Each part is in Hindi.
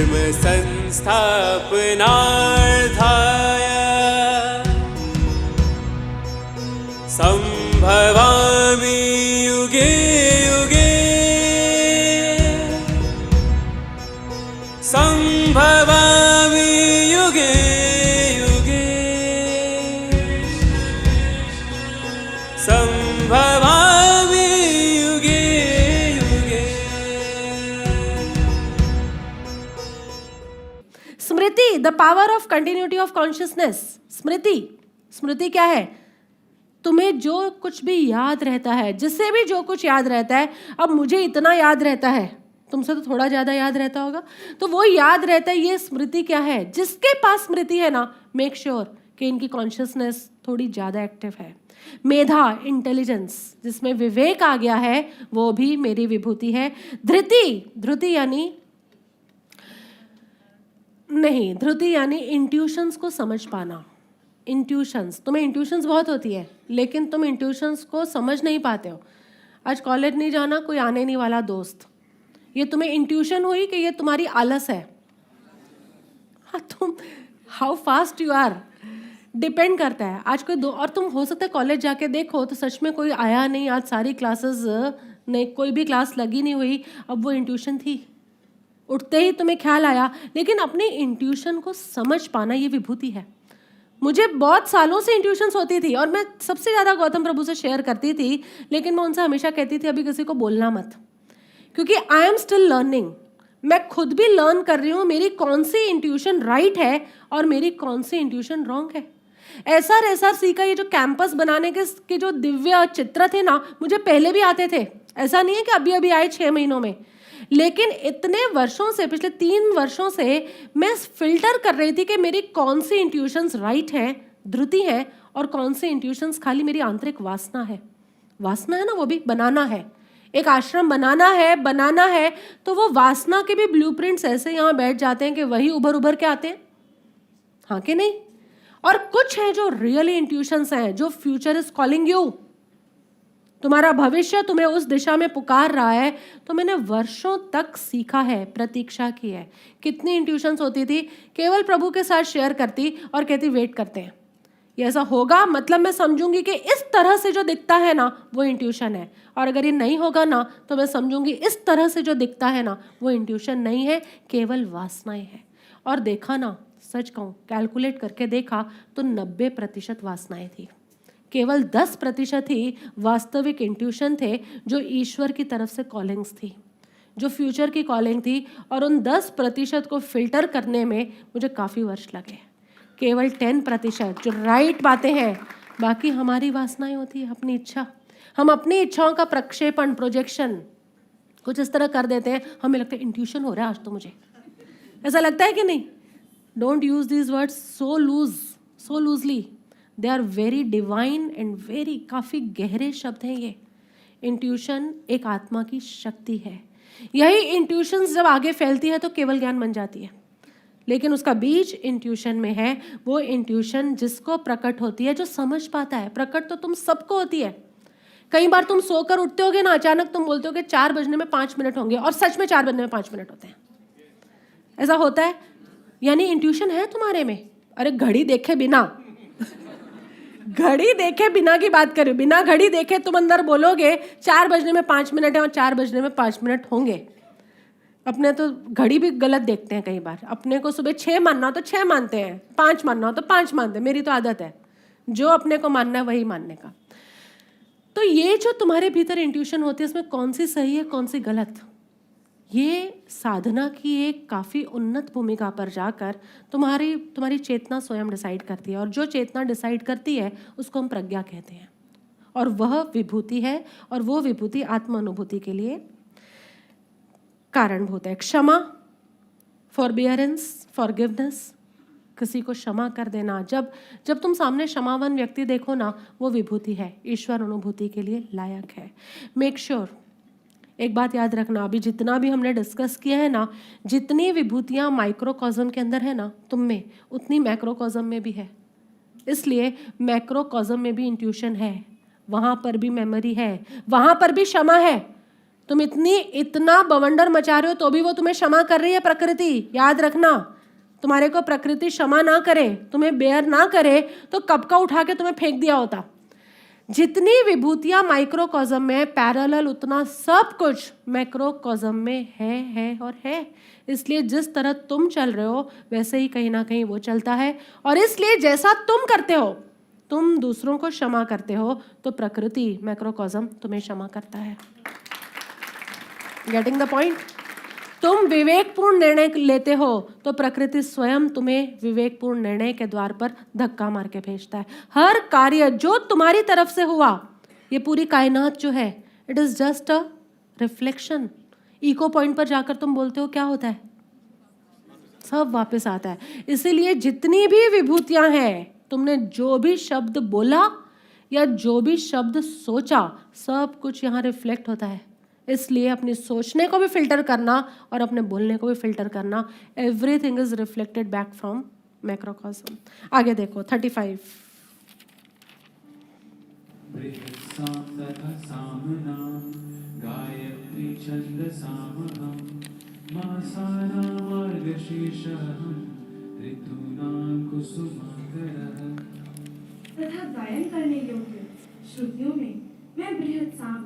धर्म संस्थापनार्थाय संभवामि युगे युगे संभवामि युगे युगे संभवामि युगे युगे। स्मृति, the power of continuity of consciousness. स्मृति क्या है? तुम्हें जो कुछ भी याद रहता है, जिससे भी जो कुछ याद रहता है, अब मुझे इतना याद रहता है, तुमसे तो थोड़ा ज़्यादा याद रहता होगा, तो वो याद रहता है। ये स्मृति क्या है? जिसके पास स्मृति है ना, मेक श्योर कि इनकी कॉन्शियसनेस थोड़ी ज़्यादा एक्टिव है। मेधा, इंटेलिजेंस, जिसमें विवेक आ गया है, वो भी मेरी विभूति है। धृति यानी इंट्यूशंस को समझ पाना। इंट्यूशंस, तुम्हें इंट्यूशंस बहुत होती है, लेकिन तुम इंट्यूशंस को समझ नहीं पाते हो। आज कॉलेज नहीं जाना, कोई आने नहीं वाला दोस्त, ये तुम्हें इंट्यूशन हुई कि ये तुम्हारी आलस है। हाँ, तुम how fast you are depend करता है। आज कोई दो, और तुम हो सकता है कॉलेज जाके देखो तो सच में कोई आया नहीं, आज सारी क्लासेस नहीं, कोई भी क्लास लगी नहीं हुई, अब वो इंट्यूशन थी, उठते ही तुम्हें ख्याल आया। लेकिन अपने इंट्यूशन को समझ पाना ये विभूति है। मुझे बहुत सालों से इंट्यूशंस होती थी और मैं सबसे ज़्यादा गौतम प्रभु से शेयर करती थी, लेकिन मैं उनसे हमेशा कहती थी अभी किसी को बोलना मत, क्योंकि आई एम स्टिल लर्निंग। मैं खुद भी लर्न कर रही हूँ मेरी कौन सी इंट्यूशन राइट है और मेरी कौन सी इंट्यूशन रॉन्ग है। ऐसा सीखा। ये जो कैंपस बनाने के जो दिव्य चित्र थे ना, मुझे पहले भी आते थे, ऐसा नहीं है कि अभी अभी आए 6 महीनों में, लेकिन इतने वर्षों से, पिछले 3 वर्षों से मैं फिल्टर कर रही थी कि मेरी कौन सी इंट्यूशंस राइट है, धृति है, और कौन सी इंट्यूशंस खाली मेरी आंतरिक वासना है। वासना है ना, वो भी बनाना है, एक आश्रम बनाना है, तो वो वासना के भी ब्लूप्रिंट्स ऐसे यहाँ बैठ जाते हैं कि वही उभर के आते हैं, हाँ कि नहीं। और कुछ है जो रियली इंट्यूशंस हैं, जो फ्यूचर इज कॉलिंग यू, तुम्हारा भविष्य तुम्हें उस दिशा में पुकार रहा है। तो मैंने वर्षों तक सीखा है, प्रतीक्षा की है। कितनी इंट्यूशंस होती थी, केवल प्रभु के साथ शेयर करती और कहती वेट करते हैं, ये ऐसा होगा, मतलब मैं समझूंगी कि इस तरह से जो दिखता है ना वो इंट्यूशन है, और अगर ये नहीं होगा ना तो मैं समझूंगी इस तरह से जो दिखता है ना वो इंट्यूशन नहीं है, केवल वासनाएं है। और देखा ना, सच कहूँ, कैलकुलेट करके देखा तो 90% वासनाएं थी, केवल 10% ही वास्तविक इंट्यूशन थे, जो ईश्वर की तरफ से कॉलिंग्स थी, जो फ्यूचर की कॉलिंग थी। और उन 10% को फिल्टर करने में मुझे काफ़ी वर्ष लगे। केवल 10% जो राइट बातें हैं, बाकी हमारी वासनाएं होती है, अपनी इच्छा। हम अपनी इच्छाओं का प्रक्षेपण, प्रोजेक्शन कुछ इस तरह कर देते हैं, हमें लगता है इंट्यूशन हो रहा है आज तो मुझे, ऐसा लगता है कि नहीं। Don't use these words so loosely, they are very divine and very, काफ़ी गहरे शब्द हैं ये। इंट्यूशन एक आत्मा की शक्ति है। यही इंट्यूशंस जब आगे फैलती है तो केवल ज्ञान बन जाती है, लेकिन उसका बीज इंट्यूशन में है। वो इंट्यूशन जिसको प्रकट होती है, जो समझ पाता है। प्रकट तो तुम सबको होती है। कई बार तुम सोकर उठते होगे ना, अचानक तुम बोलते हो कि 4 बजने में 5 मिनट होंगे, और सच में 4 बजने में 5 मिनट होते हैं। ऐसा होता है, यानी इंट्यूशन है तुम्हारे में। अरे घड़ी देखे बिना घड़ी देखे बिना की बात करें, बिना घड़ी देखे तुम अंदर बोलोगे 4 बजने में 5 मिनट है और 4 बजने में 5 मिनट होंगे। अपने तो घड़ी भी गलत देखते हैं कई बार। अपने को सुबह 6 मानना हो तो 6 मानते हैं, 5 मानना हो तो 5 मानते हैं। मेरी तो आदत है जो अपने को मानना है वही मानने का। तो ये जो तुम्हारे भीतर इंट्यूशन होती है, इसमें कौन सी सही है कौन सी गलत, ये साधना की एक काफ़ी उन्नत भूमिका पर जाकर तुम्हारी चेतना स्वयं डिसाइड करती है। और जो चेतना डिसाइड करती है उसको हम प्रज्ञा कहते हैं, और वह विभूति है। और वो विभूति आत्मानुभूति के लिए कारणभूत है। क्षमा, फॉरबियरेंस, फॉरगिवनेस, किसी को क्षमा कर देना। जब तुम सामने क्षमावान व्यक्ति देखो ना, वो विभूति है, ईश्वर अनुभूति के लिए लायक है। मेक श्योर, एक बात याद रखना, अभी जितना भी हमने डिस्कस किया है ना, जितनी विभूतियाँ माइक्रोकॉज्म के अंदर है ना तुम में, उतनी मैक्रोकॉज्म में भी है। इसलिए मैक्रोकॉज्म में भी इंट्यूशन है, वहाँ पर भी मेमोरी है, वहाँ पर भी क्षमा है। तुम इतना बवंडर मचा रहे हो तो भी वो तुम्हें क्षमा कर रही है प्रकृति, याद रखना। तुम्हारे को प्रकृति क्षमा ना करे, तुम्हें बेयर ना करे तो कब का उठा के तुम्हें फेंक दिया होता। जितनी विभूतियां माइक्रोकॉज्म में है, पैरेलल उतना सब कुछ मैक्रोकॉज्म में है और है। इसलिए जिस तरह तुम चल रहे हो वैसे ही कहीं ना कहीं वो चलता है, और इसलिए जैसा तुम करते हो, तुम दूसरों को क्षमा करते हो तो प्रकृति मैक्रोकॉज्म तुम्हें क्षमा करता है। Getting the point? तुम विवेकपूर्ण निर्णय लेते हो तो प्रकृति स्वयं तुम्हें विवेकपूर्ण निर्णय के द्वार पर धक्का मार के भेजता है। हर कार्य जो तुम्हारी तरफ से हुआ, ये पूरी कायनात जो है, it is just a reflection. Echo point पर जाकर तुम बोलते हो, क्या होता है? सब वापस आता है। इसीलिए जितनी भी विभूतियां हैं, तुमने जो भी शब्द बोला या जो भी शब्द सोचा, सब कुछ यहाँ रिफ्लेक्ट होता है। इसलिए अपनी सोचने को भी फिल्टर करना और अपने बोलने को भी फिल्टर करना। Everything is reflected back from macrocosm. आगे देखो 35। गायत्री छन्दसामहं मासानामार्गशीर्षहं ऋतूनां कुसुमाकरः। तथा गायन करने योग्य श्रुतियों में मैं बृहत साम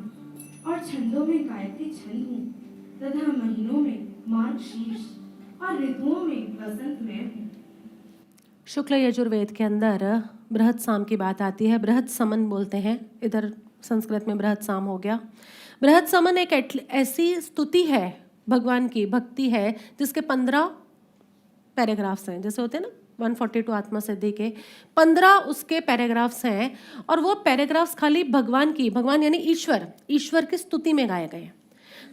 और छंदों में गायत्री छंद हूँ, तथा महीनों में मार्गशीर्ष और ऋतुओं में वसंत मैं हूँ। शुक्ल यजुर्वेद के अंदर बृहत साम की बात आती है। बृहत समन बोलते हैं, इधर संस्कृत में बृहत साम हो गया। बृहत समन एक ऐसी स्तुति है, भगवान की भक्ति है, जिसके 15 पैराग्राफ्स हैं। जैसे होते हैं ना 142 आत्मा सिद्धि के 15 उसके पैराग्राफ्स हैं, और वो पैराग्राफ्स खाली भगवान की, भगवान यानी ईश्वर की स्तुति में गाए गए।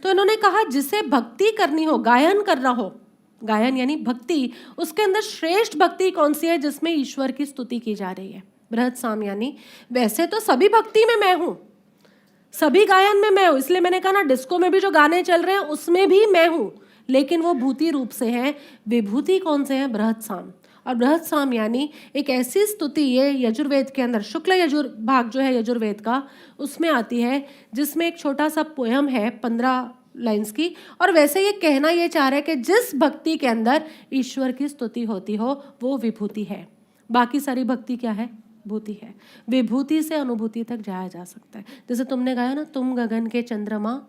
तो इन्होंने कहा जिसे भक्ति करनी हो, गायन करना हो, गायन यानी भक्ति, उसके अंदर श्रेष्ठ भक्ति कौन सी है? जिसमें ईश्वर की स्तुति की जा रही है। बृहत साम यानी वैसे तो सभी भक्ति में मैं हूँ, सभी गायन में मैं हूँ, इसलिए मैंने कहा ना डिस्को में भी जो गाने चल रहे हैं उसमें भी मैं हूँ, लेकिन वो भूति रूप से हैं। विभूति कौन से हैं? बृहत साम। और बृहत साम यानी एक ऐसी स्तुति, ये यजुर्वेद के अंदर शुक्ल भाग जो है यजुर्वेद का, उसमें आती है, जिसमें एक छोटा सा पोयम है 15 लाइन्स की। और वैसे ये कहना ये चाह रहा है कि जिस भक्ति के अंदर ईश्वर की स्तुति होती हो वो विभूति है। बाकी सारी भक्ति क्या है? भूति है। विभूति से अनुभूति तक जाया जा सकता है। जैसे तुमने गाया ना, तुम गगन के चंद्रमा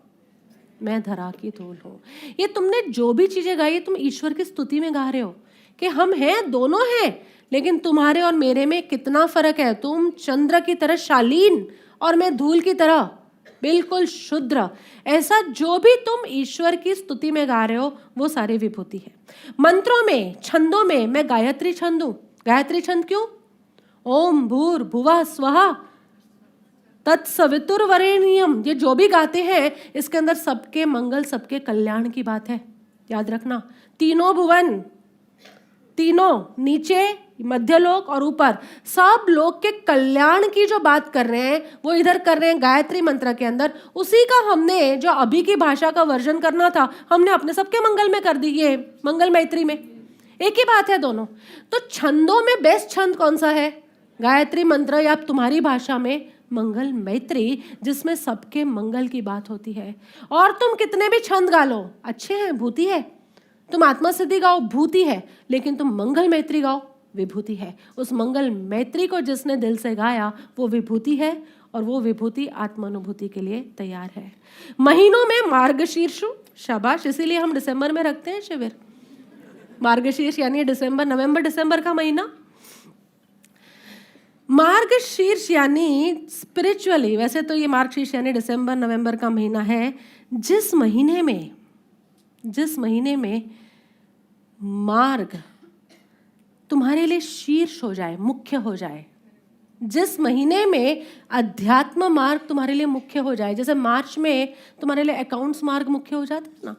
मैं धरा की धूल हूँ। ये तुमने जो भी चीजें गाई तुम ईश्वर की स्तुति में गा रहे हो कि हम हैं, दोनों हैं, लेकिन तुम्हारे और मेरे में कितना फर्क है। तुम चंद्र की तरह शालीन और मैं धूल की तरह बिल्कुल शुद्र। ऐसा जो भी तुम ईश्वर की स्तुति में गा रहे हो वो सारी विभूति है। मंत्रों में, छंदों में मैं गायत्री छंद हूँ। गायत्री छंद क्यों? ओम भूर भुवः स्वः तत्सवितुर्वरेण्यम, ये जो भी गाते हैं इसके अंदर सबके मंगल, सबके कल्याण की बात है। याद रखना, तीनों भुवन, तीनों नीचे, मध्यलोक और ऊपर, सब लोग के कल्याण की जो बात कर रहे हैं वो इधर कर रहे हैं गायत्री मंत्र के अंदर। उसी का हमने जो अभी की भाषा का वर्जन करना था, हमने अपने सबके मंगल में कर दी, ये मंगल मैत्री में। एक ही बात है दोनों। तो छंदों में बेस्ट छंद कौन सा है? गायत्री मंत्र, या तुम्हारी भाषा में मंगल मैत्री, जिसमें सबके मंगल की बात होती है। और तुम कितने भी छंद गा लो, अच्छे हैं, भूति है। तुम आत्मा सिद्धि गाओ, भूति है, लेकिन तुम मंगल मैत्री गाओ, विभूति है। उस मंगल मैत्री को जिसने दिल से गाया वो विभूति है, और वो विभूति आत्मानुभूति के लिए तैयार है। महीनों में मार्गशीर्ष, शाबाश, इसीलिए हम दिसंबर में रखते हैं शिविर। मार्गशीर्ष यानी दिसंबर, नवंबर दिसंबर का महीना। मार्गशीर्ष यानी स्पिरिचुअली, वैसे तो ये मार्गशीर्ष यानी दिसंबर नवंबर का महीना है, जिस महीने में मार्ग तुम्हारे लिए शीर्ष हो जाए, मुख्य हो जाए। जिस महीने में अध्यात्म मार्ग तुम्हारे लिए मुख्य हो जाए। जैसे मार्च में तुम्हारे लिए अकाउंट्स मार्ग मुख्य हो जाता है ना,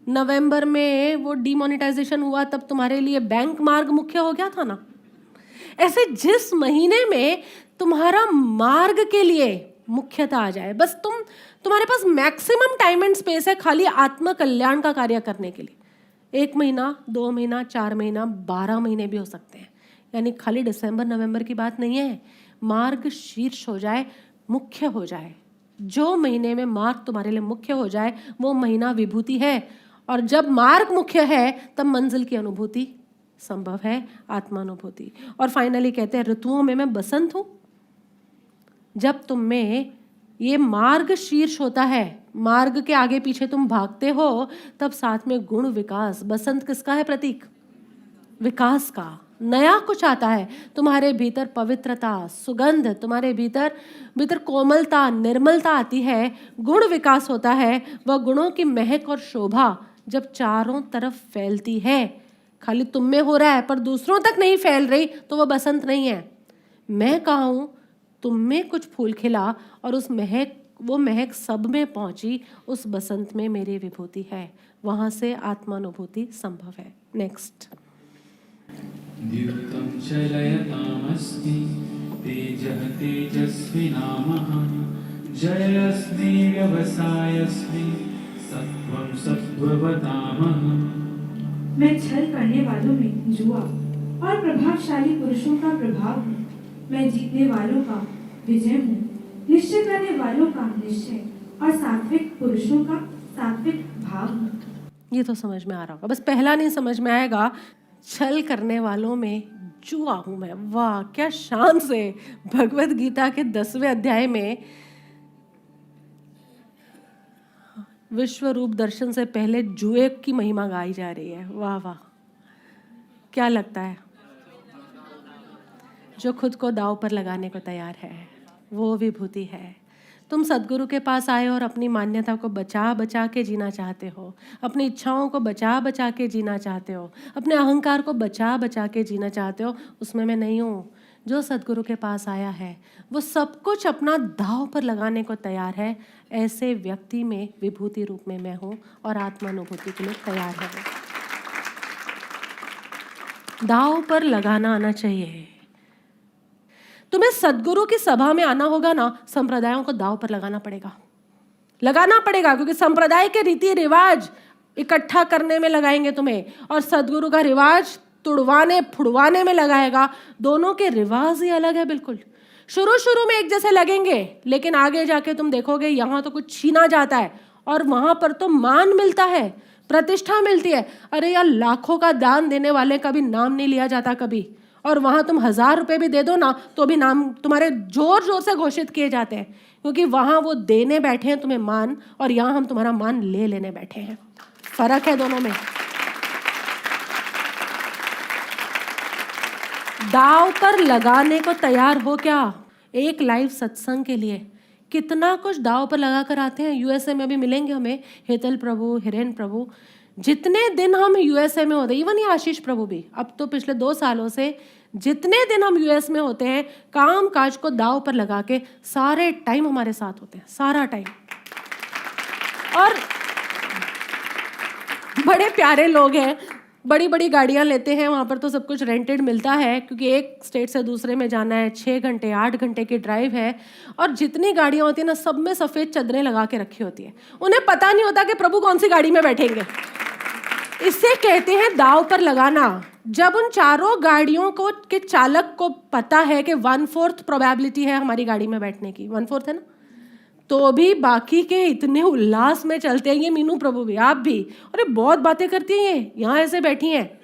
नवंबर में वो डीमोनेटाइजेशन हुआ तब तुम्हारे लिए बैंक मार्ग मुख्य हो गया था ना। ऐसे जिस महीने में तुम्हारा मार्ग के लिए मुख्यता आ जाए, बस तुम्हारे पास मैक्सिमम टाइम एंड स्पेस है खाली आत्म कल्याण का कार्य करने के लिए। 1 महीना, 2 महीना, 4 महीना, 12 महीने भी हो सकते हैं। यानी खाली दिसंबर नवंबर की बात नहीं है। मार्ग शीर्ष हो जाए, मुख्य हो जाए, जो महीने में मार्ग तुम्हारे लिए मुख्य हो जाए वो महीना विभूति है, और जब मार्ग मुख्य है तब मंजिल की अनुभूति संभव है, आत्मानुभूति। और फाइनली कहते हैं ऋतुओं में मैं बसंत हूं। जब तुम में ये मार्ग शीर्ष होता है, मार्ग के आगे पीछे तुम भागते हो, तब साथ में गुण विकास। बसंत किसका है प्रतीक? विकास का। नया कुछ आता है तुम्हारे भीतर, पवित्रता, सुगंध, तुम्हारे भीतर कोमलता, निर्मलता आती है, गुण विकास होता है। वह गुणों की महक और शोभा जब चारों तरफ फैलती है, खाली तुम में हो रहा है पर दूसरों तक नहीं फैल रही, तो वह बसंत नहीं है। मैं कहा हूं तुम में कुछ फूल खिला और वो महक सब में पहुंची, उस बसंत में मेरी विभूति है। वहां से आत्मानुभूति संभव है। नेक्स्ट। द्युतं चलयतामस्ति तेजः तेजस्विनामः जयस्मि व्यवसायस्मि सत्वं सत्त्ववतामः। मैं छल करने वालों में जुआ और प्रभावशाली पुरुषों का प्रभाव हूँ। मैं जीतने वालों का विजय हूँ, निश्चय करने वालों का निश्चय और सात्विक पुरुषों का सात्विक भाव हूँ। ये तो समझ में आ रहा होगा, बस पहला नहीं समझ में आएगा। छल करने वालों में जुआ हूं मैं। वाह, क्या शान से भगवत गीता के 10वें अध्याय में विश्व रूप दर्शन से पहले जुए की महिमा गाई जा रही है। वाह वाह, क्या लगता है? जो खुद को दांव पर लगाने को तैयार है वो विभूति है। तुम सद्गुरु के पास आए और अपनी मान्यता को बचा बचा के जीना चाहते हो, अपनी इच्छाओं को बचा बचा के जीना चाहते हो, अपने अहंकार को बचा बचा के जीना चाहते हो। उसमें मैं नहीं हूँ। जो सद्गुरु के पास आया है वो सब कुछ अपना दांव पर लगाने को तैयार है। ऐसे व्यक्ति में विभूति रूप में मैं हूँ और आत्मानुभूति के लिए तैयार है। दांव पर लगाना आना चाहिए। तुम्हें सद्गुरु की सभा में आना होगा ना, संप्रदायों को दांव पर लगाना पड़ेगा, क्योंकि संप्रदाय के रीति रिवाज इकट्ठा करने में लगाएंगे तुम्हें, और सद्गुरु का रिवाज तुड़वाने फुड़वाने में लगाएगा। दोनों के रिवाज ही अलग है बिल्कुल। शुरू में एक जैसे लगेंगे, लेकिन आगे जाके तुम देखोगे यहाँ तो कुछ छीना जाता है और वहां पर तो मान मिलता है, प्रतिष्ठा मिलती है। अरे यार, लाखों का दान देने वाले का भी नाम नहीं लिया जाता कभी, और वहां तुम 1000 रुपए भी दे दो ना तो भी नाम तुम्हारे जोर जोर से घोषित किए जाते हैं, क्योंकि वहां वो देने बैठे हैं तुम्हें मान, और यहां हम तुम्हारा मान ले लेने बैठे हैं। फर्क है दोनों में। दांव पर लगाने को तैयार हो क्या? एक लाइव सत्संग के लिए कितना कुछ दांव पर लगा कर आते हैं। यूएसए में भी मिलेंगे हमें हेतल प्रभु, हिरेन प्रभु। जितने दिन हम यूएसए में होते, इवन ये आशीष प्रभु भी, अब तो पिछले 2 सालों से जितने दिन हम यूएस में होते हैं, काम काज को दांव पर लगा के सारे टाइम हमारे साथ होते हैं, सारा टाइम। और बड़े प्यारे लोग हैं, बड़ी बड़ी गाड़ियां लेते हैं। वहाँ पर तो सब कुछ रेंटेड मिलता है, क्योंकि एक स्टेट से दूसरे में जाना है, 6 घंटे 8 घंटे की ड्राइव है। और जितनी गाड़ियां होती है ना, सब में सफ़ेद चादरें लगा के रखी होती है। उन्हें पता नहीं होता कि प्रभु कौन सी गाड़ी में बैठेंगे। इसे कहते हैं दांव पर लगाना। जब उन चारों गाड़ियों को के चालक को पता है कि 1/4 प्रोबेबिलिटी है हमारी गाड़ी में बैठने की, 1/4 है ना, तो भी बाकी के इतने उल्लास में चलते हैं। ये मीनू प्रभु भी, आप भी, अरे बहुत बातें करती हैं ये, यहाँ ऐसे बैठी हैं,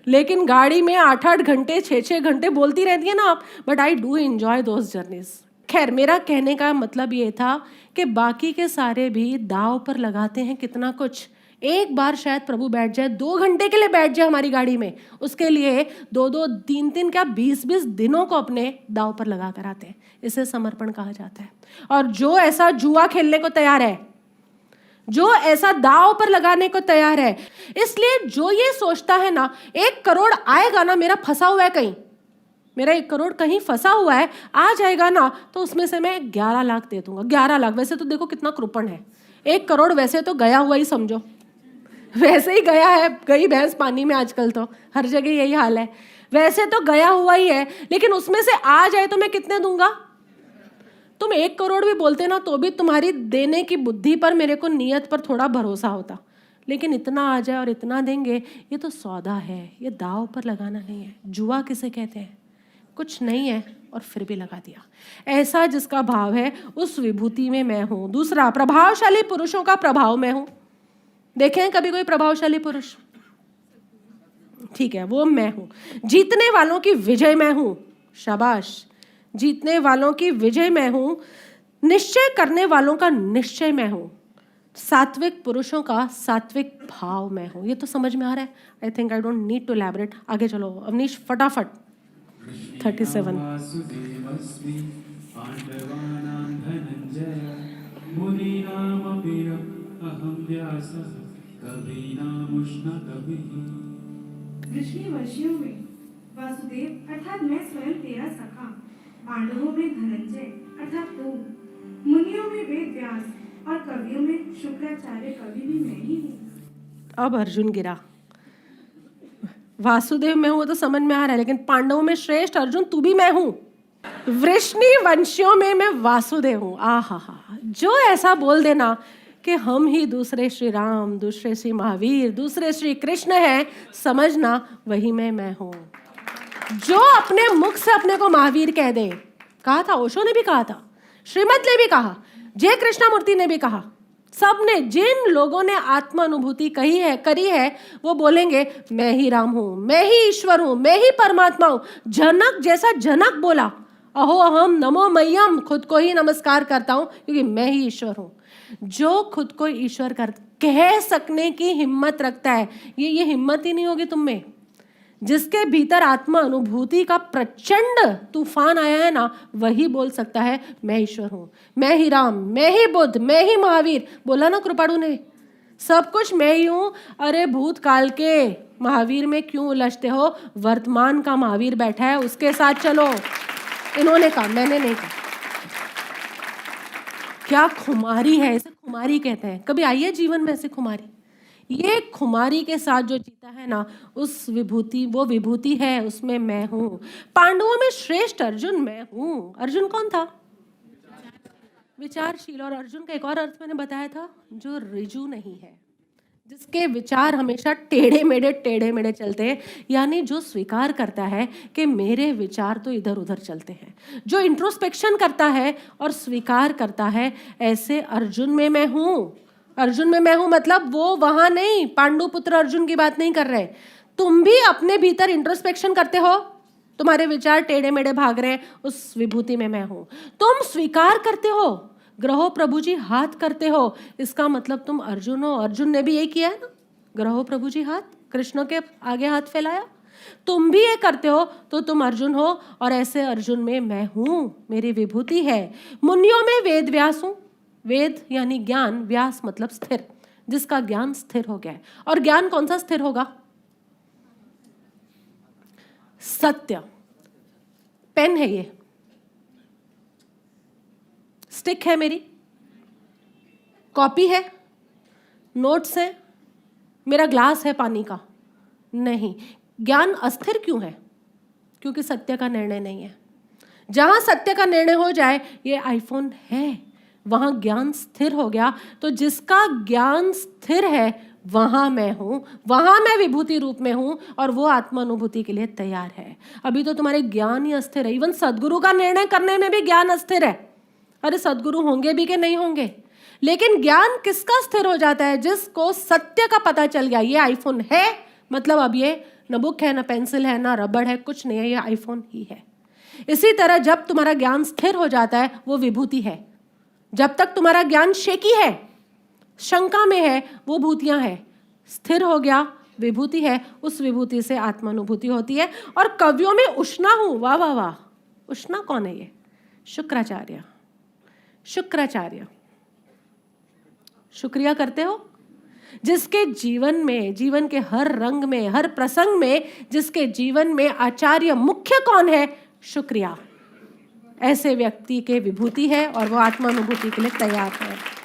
लेकिन गाड़ी में 8-8 घंटे 6-6 घंटे बोलती रहती है ना आप। But I do enjoy those journeys. खैर, मेरा कहने का मतलब ये था कि बाकी के सारे भी दांव पर लगाते हैं कितना कुछ। एक बार शायद प्रभु बैठ जाए, 2 घंटे के लिए बैठ जाए हमारी गाड़ी में, उसके लिए 2-2 3-3 क्या 20-20 दिनों को अपने दांव पर लगा कर आते हैं। इसे समर्पण कहा जाता है। और जो ऐसा जुआ खेलने को तैयार है, जो ऐसा दांव पर लगाने को तैयार है, इसलिए जो ये सोचता है ना 1 करोड़ आएगा ना, मेरा फंसा हुआ है कहीं, मेरा 1 करोड़ कहीं फंसा हुआ है, आ जाएगा ना तो उसमें से मैं 11 लाख दे दूंगा। 11 लाख, वैसे तो देखो कितना कृपण है। 1 करोड़ वैसे तो गया हुआ ही समझो, वैसे ही गया है, गई भैंस पानी में। आजकल तो हर जगह यही हाल है, वैसे तो गया हुआ ही है, लेकिन उसमें से आ जाए तो मैं कितने दूंगा? तुम 1 करोड़ भी बोलते ना तो भी तुम्हारी देने की बुद्धि पर, मेरे को नियत पर थोड़ा भरोसा होता, लेकिन इतना आ जाए और इतना देंगे, ये तो सौदा है, ये दांव पर लगाना नहीं है। जुआ किसे कहते हैं? कुछ नहीं है और फिर भी लगा दिया। ऐसा जिसका भाव है उस विभूति में मैं हूं। दूसरा, प्रभावशाली पुरुषों का प्रभाव मैं हूं। देखें हैं कभी कोई प्रभावशाली पुरुष? ठीक है, वो मैं हूं। जीतने वालों की विजय मैं हूं। शाबाश, जीतने वालों की विजय मैं हूं। निश्चय करने वालों का निश्चय मैं हूं। सात्विक पुरुषों का सात्विक भाव मैं हूं। ये तो समझ में आ रहा है। I think I don't need to elaborate. आगे चलो अवनीश, फटाफट। 37 वासुदेवस्मि पांडवानां धनंजय मुनीनामपि अहं व्यासः कवीनामुष्ण कविः। वृष्णिवंशियों में वासुदेव अर्थात मैं स्वयं तेरा सखा, पांडवों में धनंजय अर्थात तू, मुनियों में वेद व्यास और कवियों में शुक्राचार्य कवि भी मैं ही हूँ। अब अर्जुन गिरा। वासुदेव में हूं तो समझ में आ रहा है, लेकिन पांडवों में श्रेष्ठ अर्जुन तू भी मैं हूं। वृष्णि वंशियों में मैं वासुदेव हूं। आहा, जो ऐसा बोल देना कि हम ही दूसरे श्री राम, दूसरे श्री महावीर, दूसरे श्री कृष्ण हैं, समझना वही मैं हूं। जो अपने मुख से अपने को महावीर कह दे, कहा था, ओशो ने भी कहा था, श्रीमद ने भी कहा, जय कृष्णामूर्ति ने भी कहा, सबने, जिन लोगों ने आत्मा अनुभूति करी है, वो बोलेंगे मैं ही राम हूं, मैं ही ईश्वर हूं, मैं ही परमात्मा हूं। जनक जैसा जनक बोला, अहो अहम नमो मह्यम, खुद को ही नमस्कार करता हूं क्योंकि मैं ही ईश्वर हूं। जो खुद को ईश्वर कह सकने की हिम्मत रखता है, ये हिम्मत ही नहीं होगी तुम में। जिसके भीतर आत्मा अनुभूति का प्रचंड तूफान आया है ना, वही बोल सकता है मैं ईश्वर हूं, मैं ही राम, मैं ही बुद्ध, मैं ही महावीर। बोला ना कृपाणु ने, सब कुछ मैं ही हूं। अरे भूतकाल के महावीर में क्यों उलझते हो? वर्तमान का महावीर बैठा है, उसके साथ चलो। इन्होंने कहा, मैंने नहीं कहा। क्या खुमारी है, इसे खुमारी कहते हैं। कभी आई है जीवन में ऐसे खुमारी? ये खुमारी के साथ जो जीता है ना, उस विभूति, वो विभूति है, उसमें मैं हूं। पांडवों में श्रेष्ठ अर्जुन मैं हूं। अर्जुन कौन था? विचारशील। और अर्जुन का एक और अर्थ मैंने बताया था, जो ऋजु नहीं है, जिसके विचार हमेशा टेढ़े मेढ़े चलते हैं, यानी जो स्वीकार करता है कि मेरे विचार तो इधर उधर चलते हैं, जो इंट्रोस्पेक्शन करता है और स्वीकार करता है, ऐसे अर्जुन में मैं हूं। अर्जुन में मैं हूं मतलब वो वहां नहीं, पांडुपुत्र अर्जुन की बात नहीं कर रहे। तुम भी अपने भीतर इंट्रोस्पेक्शन करते हो, तुम्हारे विचार टेढ़े मेढ़े भाग रहे हैं, उस विभूति में मैं हूं। तुम स्वीकार करते हो, ग्रहो प्रभु जी हाथ करते हो, इसका मतलब तुम अर्जुन हो। अर्जुन ने भी यही किया है ना, ग्रहो प्रभु जी हाथ, कृष्ण के आगे हाथ फैलाया। तुम भी ये करते हो तो तुम अर्जुन हो, और ऐसे अर्जुन में मैं हूं, मेरी विभूति है। मुनियों में वेद व्यास हूं। वेद यानी ज्ञान, व्यास मतलब स्थिर, जिसका ज्ञान स्थिर हो गया है। और ज्ञान कौन सा स्थिर होगा? सत्य। पेन है, ये स्टिक है, मेरी कॉपी है, नोट्स है, मेरा ग्लास है पानी का। नहीं, ज्ञान अस्थिर क्यों है? क्योंकि सत्य का निर्णय नहीं है। जहां सत्य का निर्णय हो जाए, ये आईफोन है, वहां ज्ञान स्थिर हो गया। तो जिसका ज्ञान स्थिर है, वहां मैं हूं, वहां मैं विभूति रूप में हूं, और वो आत्मानुभूति के लिए तैयार है। अभी तो तुम्हारे ज्ञान ही अस्थिर है। इवन सदगुरु का निर्णय करने में भी ज्ञान अस्थिर है। अरे सदगुरु होंगे भी कि नहीं होंगे, लेकिन ज्ञान किसका स्थिर हो जाता है? जिसको सत्य का पता चल गया, ये आईफोन है, मतलब अब ये न बुक है, न पेंसिल है, न रबड़ है, कुछ नहीं है, ये आईफोन ही है। इसी तरह जब तुम्हारा ज्ञान स्थिर हो जाता है, वो विभूति है। जब तक तुम्हारा ज्ञान शेकी है, शंका में है, वो भूतियां है। स्थिर हो गया, विभूति है, उस विभूति से आत्मानुभूति होती है। और कवियों में उष्णा हूं। वाह वाह वाह, उष्णा कौन है? ये शुक्राचार्य। शुक्राचार्य, शुक्रिया करते हो? जिसके जीवन में, जीवन के हर रंग में, हर प्रसंग में, जिसके जीवन में आचार्य मुख्य कौन है? शुक्रिया। ऐसे व्यक्ति के विभूति है, और वो आत्मानुभूति के लिए तैयार है।